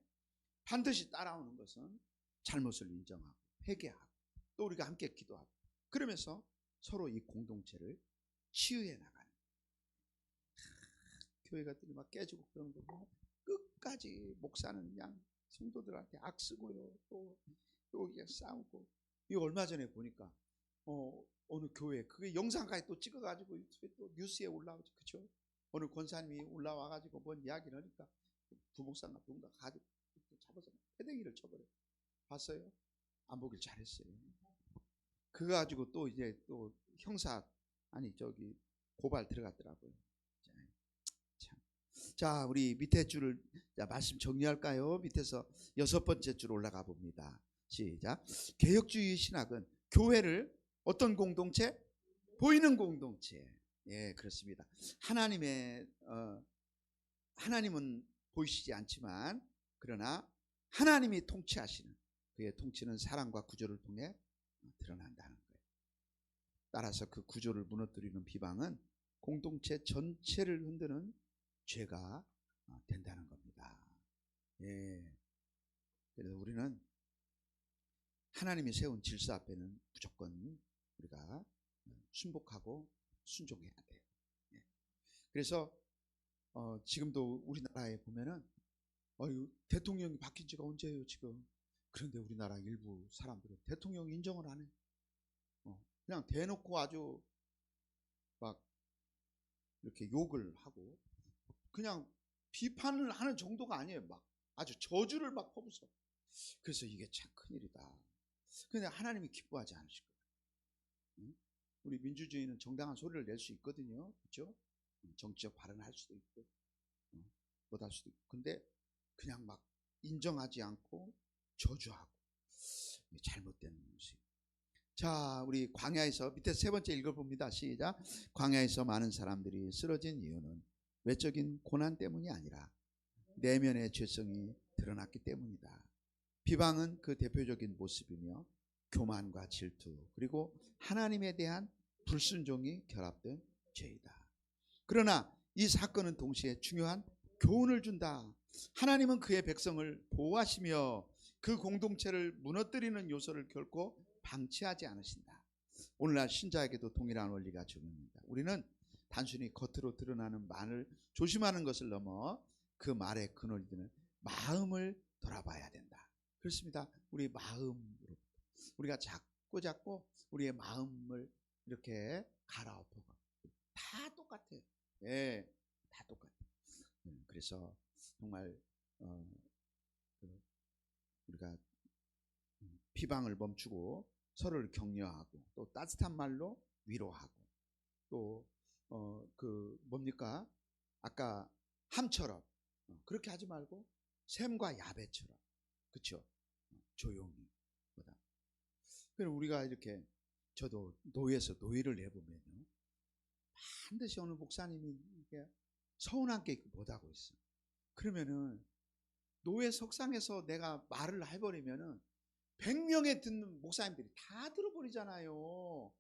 반드시 따라오는 것은 잘못을 인정하고 회개하고 또 우리가 함께 기도하고 그러면서 서로 이 공동체를 치유해 나가는 교회 같은 데 막 깨지고 그런 거 보면 끝까지 목사는 그냥 성도들한테 악쓰고요 또 그냥 싸우고 이거 얼마 전에 보니까 어느 교회 그게 영상까지 또 찍어가지고 유튜브에 또 뉴스에 올라오죠. 그렇죠? 어느 권사님이 올라와가지고 뭔 이야기를 하니까 부목사가 뭔가 가지고 잡아서 패대기를 쳐버려. 봤어요? 안 보길 잘했어요. 그거 가지고 또 이제 또 형사 고발 들어갔더라고요. 참. 자, 우리 밑에 줄을 말씀 정리할까요? 밑에서 6번째 줄 올라가 봅니다. 시작. 개혁주의 신학은 교회를 어떤 공동체? 보이는 공동체. 예, 그렇습니다. 하나님은 보이시지 않지만 그러나 하나님이 통치하시는 그의 통치는 사랑과 구조를 통해 드러난다는 거예요. 따라서 그 구조를 무너뜨리는 비방은 공동체 전체를 흔드는 죄가 된다는 겁니다. 예. 그래서 우리는 하나님이 세운 질서 앞에는 무조건 우리가 순복하고 순종해야 돼요. 예. 그래서 지금도 우리나라에 보면은 대통령이 바뀐 지가 언제예요 지금. 그런데 우리나라 일부 사람들은 대통령 인정을 안 해. 그냥 대놓고 아주 막 이렇게 욕을 하고 그냥 비판을 하는 정도가 아니에요. 막 아주 저주를 막 퍼부어. 그래서 이게 참 큰일이다. 근데 하나님이 기뻐하지 않으실 거예요. 우리 민주주의는 정당한 소리를 낼 수 있거든요. 그렇죠? 정치적 발언할 수도 있고 못할 수도 있고. 근데 그냥 막 인정하지 않고 저주하고 잘못된 모습. 자, 우리 광야에서 밑에 세 번째 읽어봅니다. 시작. 광야에서 많은 사람들이 쓰러진 이유는 외적인 고난 때문이 아니라 내면의 죄성이 드러났기 때문이다. 비방은 그 대표적인 모습이며 교만과 질투 그리고 하나님에 대한 불순종이 결합된 죄이다. 그러나 이 사건은 동시에 중요한 교훈을 준다. 하나님은 그의 백성을 보호하시며 그 공동체를 무너뜨리는 요소를 결코 방치하지 않으신다. 오늘날 신자에게도 동일한 원리가 적용됩니다. 우리는 단순히 겉으로 드러나는 말을 조심하는 것을 넘어 그 말의 근원이 되는 마음을 돌아봐야 된다. 그렇습니다. 우리 마음으로 우리가 자꾸 우리의 마음을 이렇게 갈아엎어가. 다 똑같아요. 예, 다 똑같아요. 그래서 정말 우리가 비방을 멈추고 서로를 격려하고 또 따뜻한 말로 위로하고 또 뭡니까? 아까 함처럼 그렇게 하지 말고 샘과 야베처럼, 그렇죠? 조용히. 그럼 우리가 이렇게 저도 노예에서 노예를 내보면요 반드시 어느 목사님이 이게 서운한 게 못하고 있어. 그러면은 노예 석상에서 내가 말을 해버리면은 100명에 듣는 목사님들이 다 들어버리잖아요.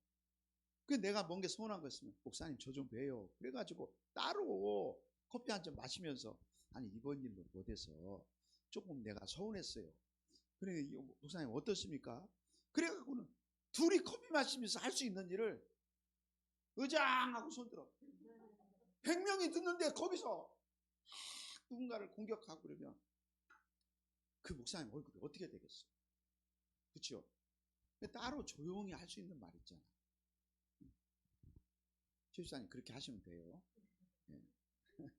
그 내가 뭔 게 서운한 거 있으면 목사님 저 좀 봬요. 그래가지고 따로 커피 한 잔 마시면서 아니 이번 일로 못해서 조금 내가 서운했어요. 그래 목사님 어떻습니까? 그래갖고는 둘이 커피 마시면서 할 수 있는 일을 의장하고 손들어. 100명이 듣는데 거기서 누군가를 공격하고 그러면 그 목사님 얼굴이 어떻게 되겠어? 그렇죠? 따로 조용히 할 수 있는 말 있잖아. 최수사님 그렇게 하시면 돼요. 네.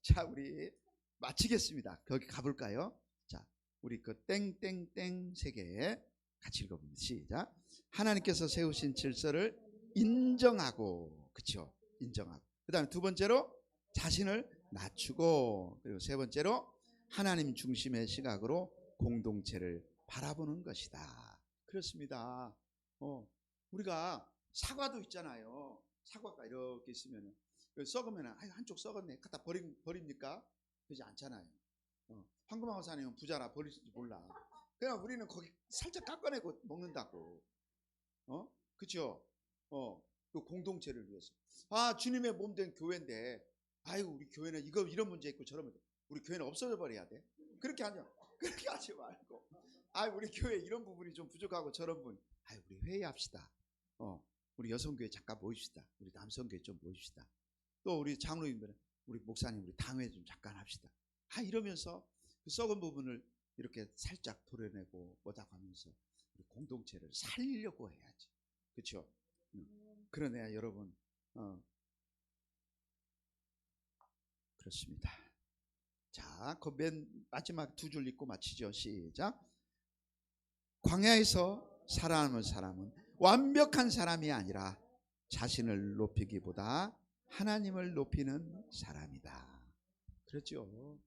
자, 우리 마치겠습니다. 거기 가볼까요? 자, 우리 그 땡땡땡 세 개 같이 읽어봅니다. 시작. 하나님께서 세우신 질서를 인정하고, 그렇죠? 인정하고. 그 다음에 두 번째로 자신을 낮추고, 그리고 세 번째로 하나님 중심의 시각으로 공동체를 바라보는 것이다. 그렇습니다. 우리가 사과도 있잖아요. 사과가 이렇게 있으면 썩으면 한쪽 썩었네 갖다 버립니까? 그러지 않잖아요. 황금하고 사내면 부자라 버릴지 몰라. 그냥 우리는 거기 살짝 깎아내고 먹는다고. 그쵸? 그 공동체를 위해서. 주님의 몸 된 교회인데 아이고 우리 교회는 이런 문제 있고 저런 문제, 우리 교회는 없어져 버려야 돼. 그렇게 하지 말고 우리 교회 이런 부분이 좀 부족하고 저런 분 우리 회의합시다. 우리 여성교회 잠깐 모입시다. 우리 남성교회 좀 모입시다. 또 우리 장로님들은 우리 목사님 우리 당회 좀 잠깐 합시다. 이러면서 그 썩은 부분을 이렇게 살짝 도려내고 뭐다 하면서 우리 공동체를 살리려고 해야지. 그렇죠? 그러네요 여러분. 그렇습니다. 자, 그 맨 마지막 두 줄 읽고 마치죠. 시작. 광야에서 살아남은 사람은 완벽한 사람이 아니라 자신을 높이기보다 하나님을 높이는 사람이다. 그렇죠.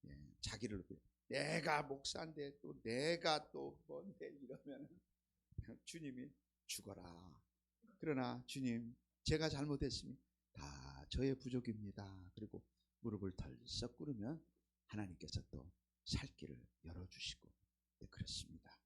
예, 자기를 높이. 내가 목사인데 또 내가 또 뭔데 이러면 주님이 죽어라. 그러나 주님, 제가 잘못했으니 다 저의 부족입니다. 그리고 무릎을 덜썩 꿇으면 하나님께서 또 살 길을 열어주시고, 네, 그렇습니다.